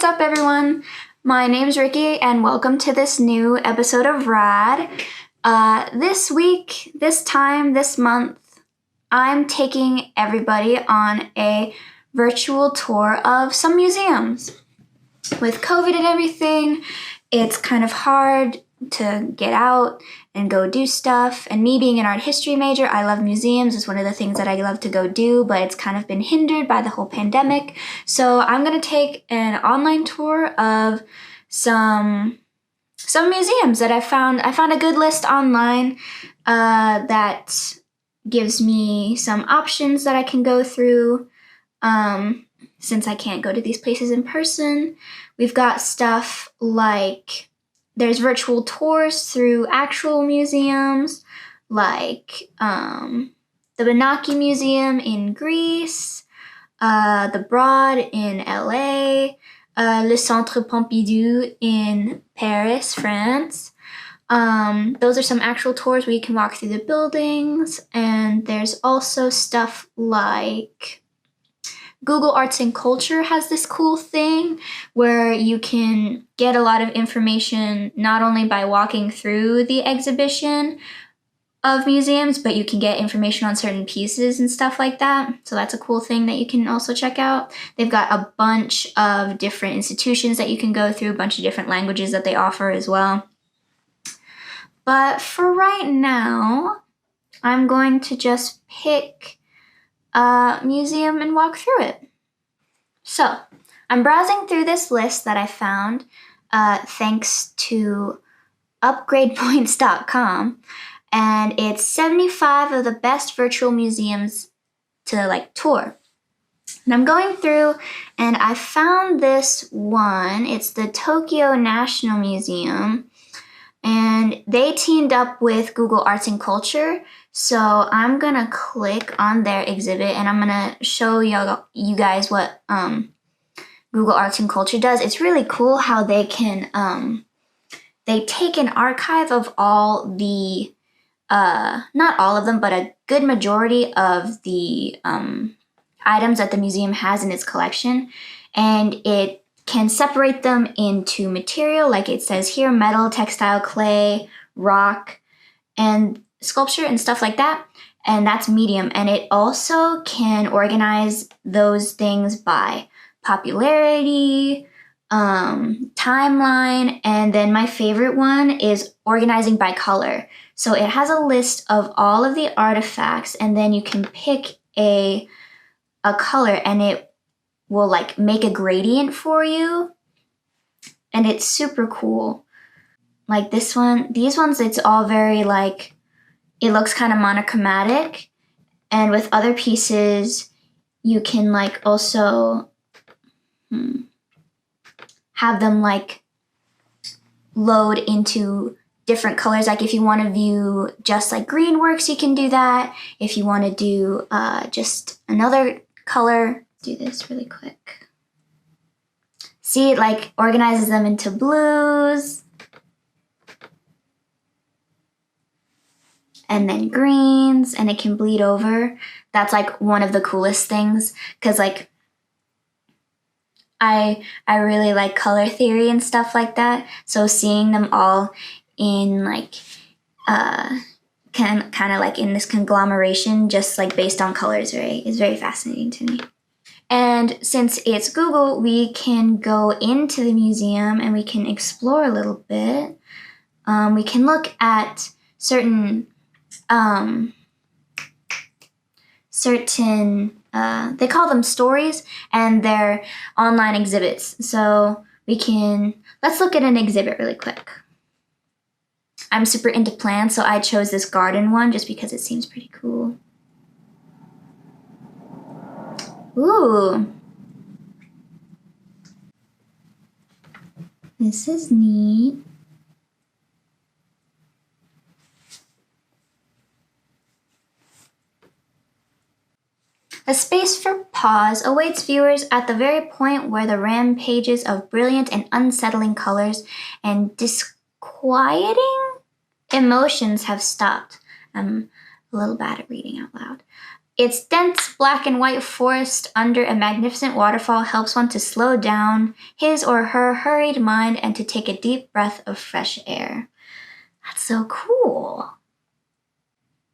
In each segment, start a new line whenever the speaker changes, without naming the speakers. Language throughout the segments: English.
up, everyone? My name's Ricki, and welcome to this new episode of RAD. This week, this time, this month, I'm taking everybody on a virtual tour of some museums. With COVID and everything, it's kind of hard to get out and go do stuff. And me being an art history major, I love museums. It's one of the things that I love to go do, but it's kind of been hindered by the whole pandemic. So I'm going to take an online tour of some museums that I found. I found a good list online that gives me some options that I can go through since I can't go to these places in person. We've got stuff like there's virtual tours through actual museums, like the Benaki Museum in Greece, the Broad in LA, Le Centre Pompidou in Paris, France. Those are some actual tours where you can walk through the buildings, and there's also stuff like Google Arts and Culture has this cool thing where you can get a lot of information not only by walking through the exhibition of museums, but you can get information on certain pieces and stuff like that. So that's a cool thing that you can also check out. They've got a bunch of different institutions that you can go through, a bunch of different languages that they offer as well. But for right now, I'm going to just pick a museum and walk through it. So I'm browsing through this list that I found thanks to upgradepoints.com, and it's 75 of the best virtual museums to tour. And I'm going through and I found this one. It's the Tokyo National Museum, and they teamed up with Google Arts and Culture. So I'm gonna click on their exhibit and I'm gonna show you guys what Google Arts and Culture does. It's really cool how they can they take an archive of all the not all of them, but a good majority of the items that the museum has in its collection, and it can separate them into material, like it says here, metal, textile, clay, rock, and sculpture and stuff like that, and that's medium. And it also can organize those things by popularity, timeline, and then my favorite one is organizing by color. So it has a list of all of the artifacts, and then you can pick a color and it will make a gradient for you, and it's super cool. Like this one, these ones, it's all very it looks kind of monochromatic, and with other pieces you can also have them load into different colors. Like if you want to view just green works, you can do that. If you want to do just another color, do this really quick. See, it organizes them into blues and then greens, and it can bleed over. That's one of the coolest things, because I really like color theory and stuff like that. So seeing them all in kind of in this conglomeration, just based on colors, is very fascinating to me. And since it's Google, we can go into the museum and we can explore a little bit. We can look at certain they call them stories, and they're online exhibits. So let's look at an exhibit really quick. I'm super into plants, so I chose this garden one just because it seems pretty cool. Ooh. This is neat. A space for pause awaits viewers at the very point where the rampages of brilliant and unsettling colors and disquieting emotions have stopped. I'm a little bad at reading out loud. Its dense black and white forest under a magnificent waterfall helps one to slow down his or her hurried mind and to take a deep breath of fresh air. That's so cool.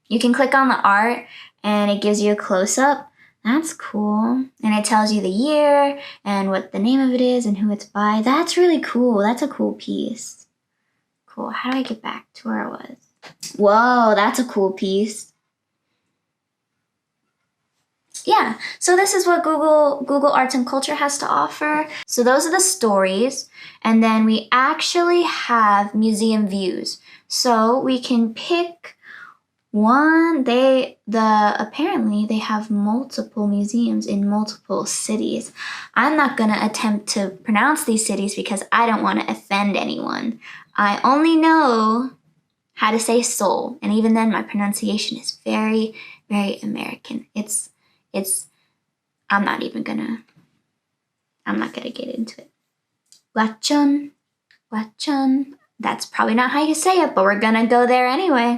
You can click on the art and it gives you a close-up. That's cool. And it tells you the year and what the name of it is and who it's by. That's really cool. That's a cool piece. Cool. How do I get back to where I was? Whoa, that's a cool piece. Yeah, so this is what Google Arts and Culture has to offer. So those are the stories. And then we actually have museum views. So we can pick one. Apparently they have multiple museums in multiple cities. I'm not gonna attempt to pronounce these cities because I don't want to offend anyone. I only know how to say Seoul, and even then my pronunciation is very, very American. I'm not gonna get into it. Gwachon. That's probably not how you say it, but we're gonna go there anyway.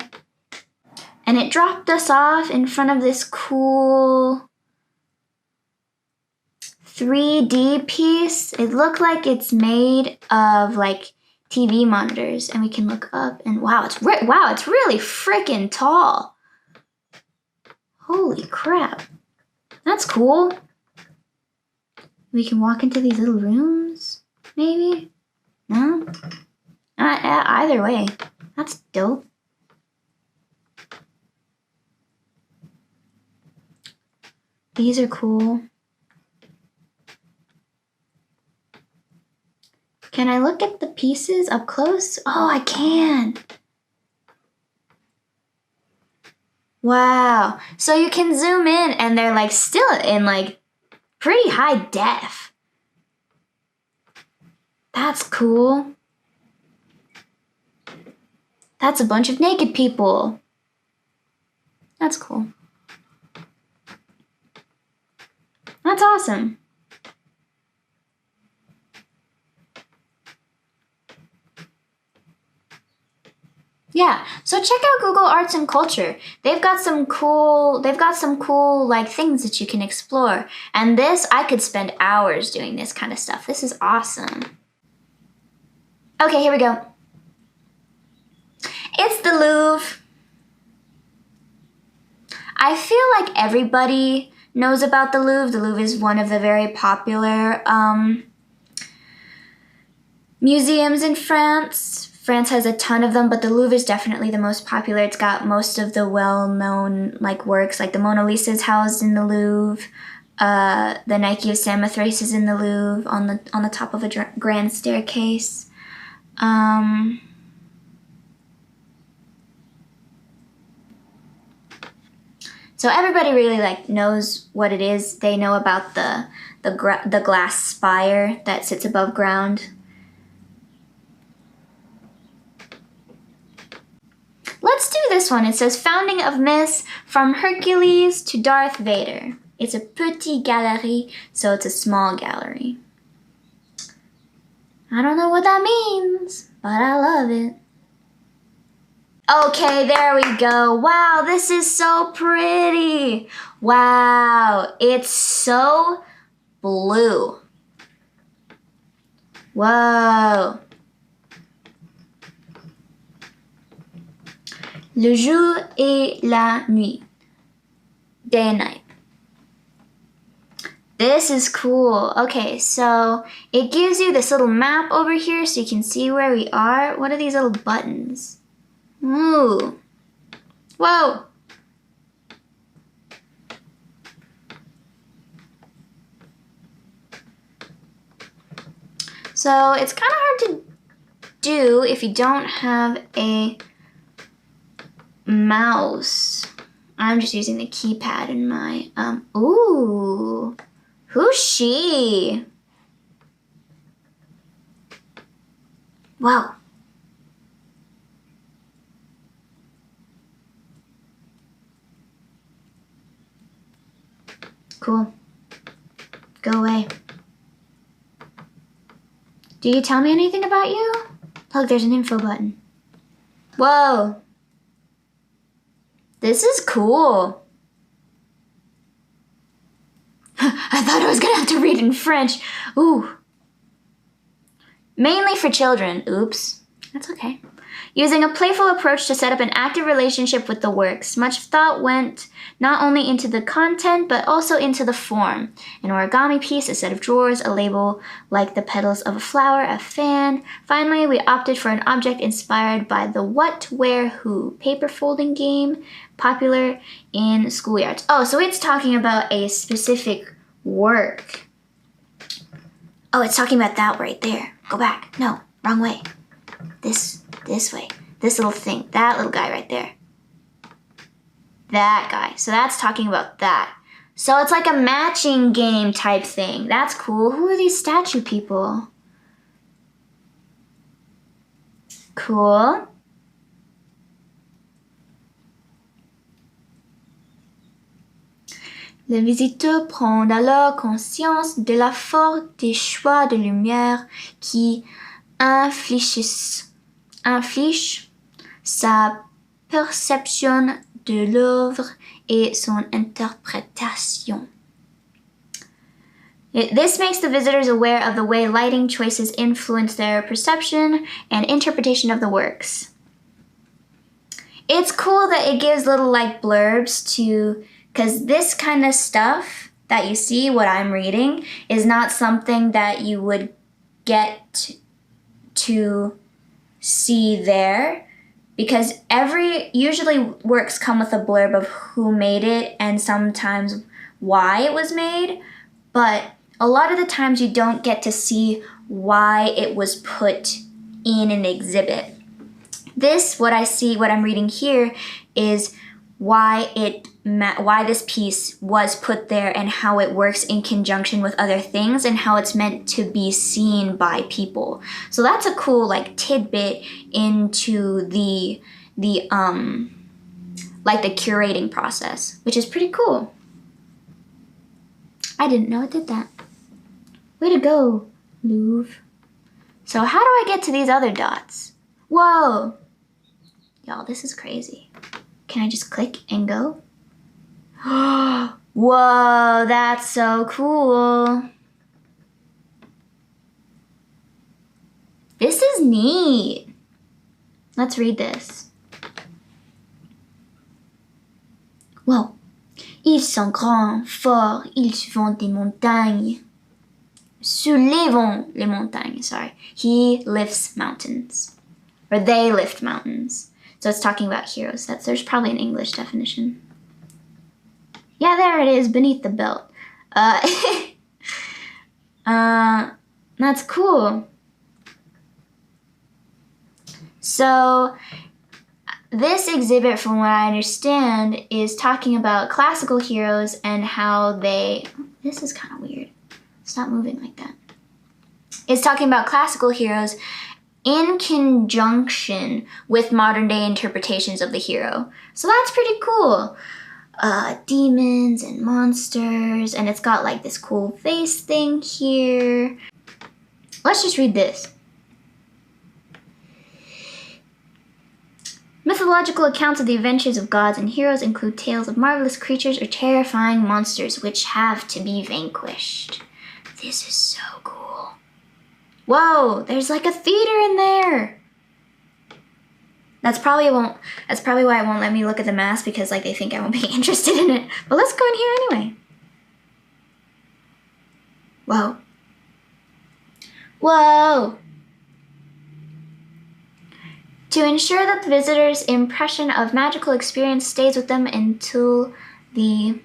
And it dropped us off in front of this cool 3D piece. It looked like it's made of like TV monitors, and we can look up and wow, it's really freaking tall. Holy crap. That's cool. We can walk into these little rooms, maybe? No? Either way, that's dope. These are cool. Can I look at the pieces up close? Oh, I can. Wow. So you can zoom in and they're like still in like pretty high def. That's cool. That's a bunch of naked people. That's cool. That's awesome. Yeah, so check out Google Arts and Culture. They've got some cool like things that you can explore. And this, I could spend hours doing this kind of stuff. This is awesome. Okay, here we go. It's the Louvre. I feel like everybody knows about the Louvre. The Louvre is one of the very popular museums in France. France has a ton of them, but the Louvre is definitely the most popular. It's got most of the well-known like works, like the Mona Lisa is housed in the Louvre. The Nike of Samothrace is in the Louvre on the top of a grand staircase. So everybody really like knows what it is. They know about the glass spire that sits above ground. Let's do this one. It says Founding of Myths from Hercules to Darth Vader. It's a petit galerie, so it's a small gallery. I don't know what that means, but I love it. Okay, there we go. Wow, this is so pretty. Wow, it's so blue. Whoa. Le jour et la nuit. Day and night. This is cool. Okay, so it gives you this little map over here so you can see where we are. What are these little buttons? Ooh. Whoa. So it's kind of hard to do if you don't have a mouse. I'm just using the keypad in my, ooh. Who's she? Wow. Cool. Go away. Do you tell me anything about you? Look, there's an info button. Whoa. This is cool. I thought I was gonna have to read in French. Ooh. Mainly for children. Oops. That's okay. Using a playful approach to set up an active relationship with the works. Much thought went not only into the content, but also into the form. An origami piece, a set of drawers, a label like the petals of a flower, a fan. Finally, we opted for an object inspired by the What, Where, Who paper folding game, popular in schoolyards. Oh, so it's talking about a specific work. Oh, it's talking about that right there. Go back. No, wrong way. This way. This little thing. That little guy right there. That guy. So that's talking about that. So it's like a matching game type thing. That's cool. Who are these statue people? Cool. Le visiteur prend alors conscience de la force des choix de lumière qui inflige sa perception de l'œuvre et son interprétation. This makes the visitors aware of the way lighting choices influence their perception and interpretation of the works. It's cool that it gives little like blurbs to, because this kind of stuff that you see, what I'm reading, is not something that you would get to see there, because usually works come with a blurb of who made it and sometimes why it was made, but a lot of the times you don't get to see why it was put in an exhibit. What I'm reading here is why this piece was put there and how it works in conjunction with other things and how it's meant to be seen by people. So that's a cool like tidbit into the curating process, which is pretty cool. I didn't know it did that. Way to go, Louvre. So how do I get to these other dots? Whoa! Y'all, this is crazy. Can I just click and go? Whoa, that's so cool. This is neat. Let's read this. Whoa. Ils sont grands, forts, ils vont des montagnes. Soulevons les montagnes, sorry. He lifts mountains. Or they lift mountains. So it's talking about heroes. There's probably an English definition. Yeah, there it is, beneath the belt. That's cool. So this exhibit, from what I understand, is talking about classical heroes and how this is kind of weird. Stop moving like that. It's talking about classical heroes in conjunction with modern day interpretations of the hero. So that's pretty cool. Demons and monsters, and it's got like this cool face thing here. Let's just read this. Mythological accounts of the adventures of gods and heroes include tales of marvelous creatures or terrifying monsters which have to be vanquished. This is so cool. Whoa, there's like a theater in there. That's probably why it won't let me look at the mask, because like they think I won't be interested in it. But let's go in here anyway. Whoa. Whoa. To ensure that the visitor's impression of magical experience stays with them until the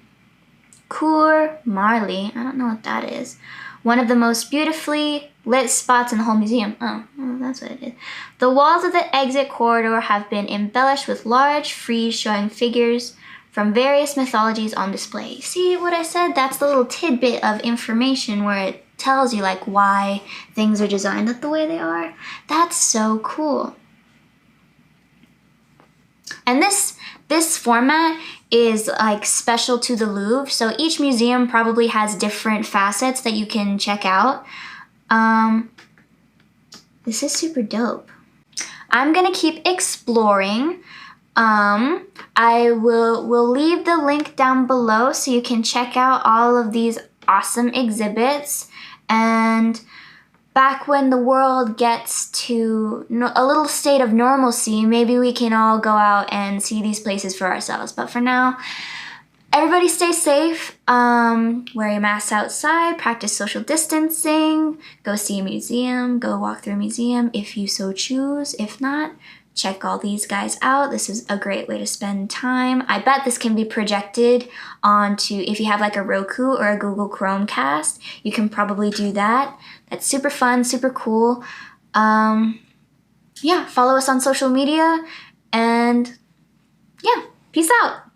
Cour Marly, I don't know what that is, one of the most beautifully lit spots in the whole museum. Oh, that's what it is. The walls of the exit corridor have been embellished with large frieze showing figures from various mythologies on display. See what I said? That's the little tidbit of information where it tells you like why things are designed the way they are. That's so cool. And this format is like special to the Louvre, so each museum probably has different facets that you can check out. This is super dope. I'm gonna keep exploring. We'll leave the link down below so you can check out all of these awesome exhibits. And back when the world gets to a little state of normalcy, maybe we can all go out and see these places for ourselves. But for now, everybody stay safe, wear your masks outside, practice social distancing, go see a museum, go walk through a museum if you so choose. If not, check all these guys out. This is a great way to spend time. I bet this can be projected onto, if you have like a Roku or a Google Chromecast, you can probably do that. That's super fun, super cool. Yeah, follow us on social media, and yeah, peace out.